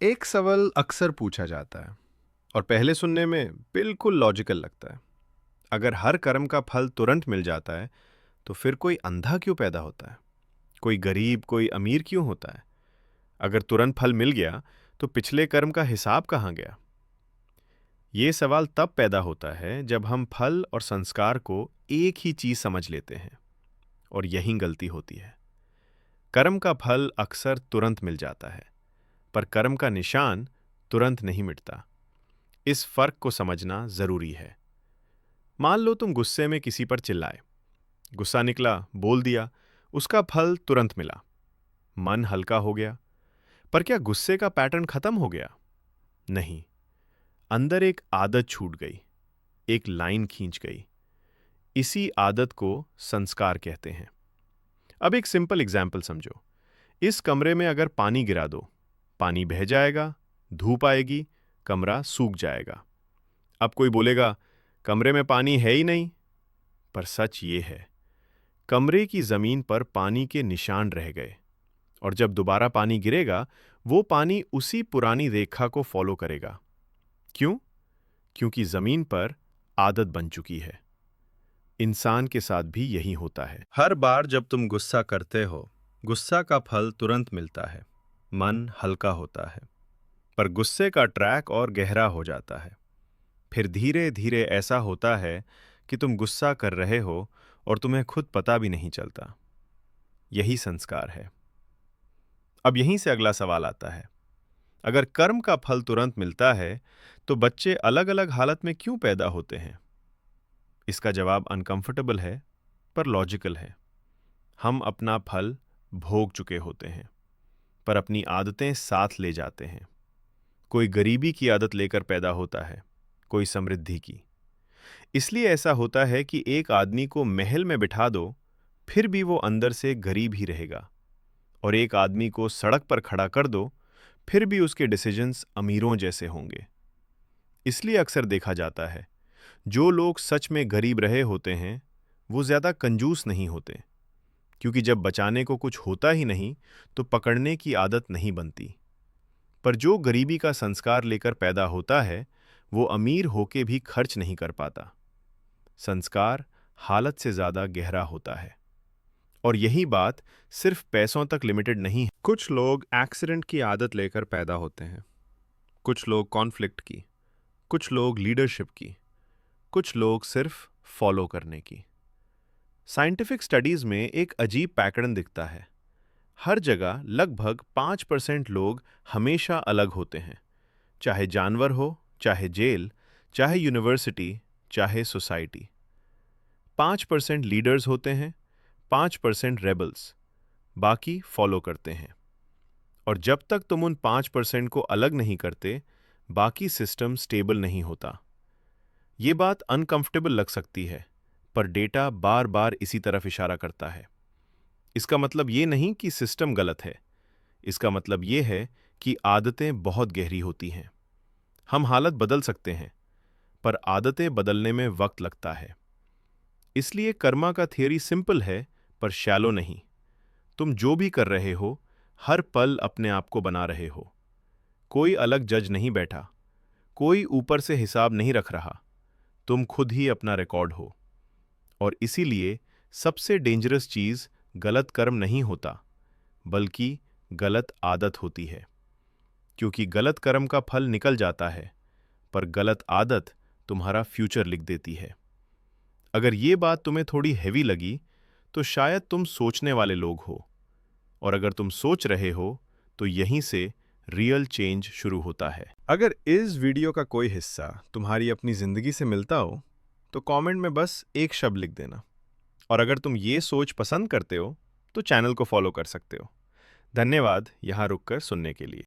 एक सवाल अक्सर पूछा जाता है और पहले सुनने में बिल्कुल लॉजिकल लगता है। अगर हर कर्म का फल तुरंत मिल जाता है तो फिर कोई अंधा क्यों पैदा होता है? कोई गरीब, कोई अमीर क्यों होता है? अगर तुरंत फल मिल गया तो पिछले कर्म का हिसाब कहाँ गया? ये सवाल तब पैदा होता है जब हम फल और संस्कार को एक ही चीज समझ लेते हैं, और यही गलती होती है। कर्म का फल अक्सर तुरंत मिल जाता है, पर कर्म का निशान तुरंत नहीं मिटता। इस फर्क को समझना जरूरी है। मान लो तुम गुस्से में किसी पर चिल्लाए, गुस्सा निकला, बोल दिया, उसका फल तुरंत मिला, मन हल्का हो गया। पर क्या गुस्से का पैटर्न खत्म हो गया? नहीं, अंदर एक आदत छूट गई, एक लाइन खींच गई। इसी आदत को संस्कार कहते हैं। अब एक सिंपल एग्जाम्पल समझो। इस कमरे में अगर पानी गिरा दो, पानी बह जाएगा, धूप आएगी, कमरा सूख जाएगा। अब कोई बोलेगा, कमरे में पानी है ही नहीं। पर सच ये है, कमरे की जमीन पर पानी के निशान रह गए, और जब दोबारा पानी गिरेगा, वो पानी उसी पुरानी रेखा को फॉलो करेगा। क्यों? क्योंकि जमीन पर आदत बन चुकी है। इंसान के साथ भी यही होता है। हर बार जब तुम गुस्सा करते हो, गुस्सा का फल तुरंत मिलता है, मन हल्का होता है। पर गुस्से का ट्रैक और गहरा हो जाता है। फिर धीरे धीरे ऐसा होता है कि तुम गुस्सा कर रहे हो और तुम्हें खुद पता भी नहीं चलता। यही संस्कार है। अब यहीं से अगला सवाल आता है, अगर कर्म का फल तुरंत मिलता है तो बच्चे अलग अलग हालत में क्यों पैदा होते हैं? इसका जवाब अनकंफर्टेबल है, पर लॉजिकल है। हम अपना फल भोग चुके होते हैं, पर अपनी आदतें साथ ले जाते हैं। कोई गरीबी की आदत लेकर पैदा होता है, कोई समृद्धि की। इसलिए ऐसा होता है कि एक आदमी को महल में बिठा दो, फिर भी वो अंदर से गरीब ही रहेगा, और एक आदमी को सड़क पर खड़ा कर दो, फिर भी उसके डिसीजंस अमीरों जैसे होंगे। इसलिए अक्सर देखा जाता है, जो लोग सच में गरीब रहे होते हैं वो ज्यादा कंजूस नहीं होते, क्योंकि जब बचाने को कुछ होता ही नहीं तो पकड़ने की आदत नहीं बनती। पर जो गरीबी का संस्कार लेकर पैदा होता है वो अमीर होके भी खर्च नहीं कर पाता। संस्कार हालत से ज्यादा गहरा होता है। और यही बात सिर्फ पैसों तक लिमिटेड नहीं है। कुछ लोग एक्सीडेंट की आदत लेकर पैदा होते हैं, कुछ लोग कॉन्फ्लिक्ट की, कुछ लोग लीडरशिप की, कुछ लोग सिर्फ फॉलो करने की। साइंटिफिक स्टडीज में एक अजीब पैटर्न दिखता है। हर जगह लगभग 5% लोग हमेशा अलग होते हैं, चाहे जानवर हो, चाहे जेल, चाहे यूनिवर्सिटी, चाहे सोसाइटी। 5% लीडर्स होते हैं, 5% रेबल्स, बाकी फॉलो करते हैं। और जब तक तुम उन 5% को अलग नहीं करते, बाकी सिस्टम स्टेबल नहीं होता। ये बात अनकंफर्टेबल लग सकती है, पर डेटा बार बार इसी तरफ इशारा करता है। इसका मतलब ये नहीं कि सिस्टम गलत है, इसका मतलब ये है कि आदतें बहुत गहरी होती हैं। हम हालत बदल सकते हैं, पर आदतें बदलने में वक्त लगता है। इसलिए कर्मा का थियरी सिंपल है, पर शैलो नहीं। तुम जो भी कर रहे हो, हर पल अपने आप को बना रहे हो। कोई अलग जज नहीं बैठा, कोई ऊपर से हिसाब नहीं रख रहा। तुम खुद ही अपना रिकॉर्ड हो। और इसीलिए सबसे डेंजरस चीज गलत कर्म नहीं होता, बल्कि गलत आदत होती है। क्योंकि गलत कर्म का फल निकल जाता है, पर गलत आदत तुम्हारा फ्यूचर लिख देती है। अगर ये बात तुम्हें थोड़ी हैवी लगी तो शायद तुम सोचने वाले लोग हो, और अगर तुम सोच रहे हो तो यहीं से रियल चेंज शुरू होता है। अगर इस वीडियो का कोई हिस्सा तुम्हारी अपनी जिंदगी से मिलता हो तो कमेंट में बस एक शब्द लिख देना। और अगर तुम ये सोच पसंद करते हो तो चैनल को फॉलो कर सकते हो। धन्यवाद यहाँ रुककर सुनने के लिए।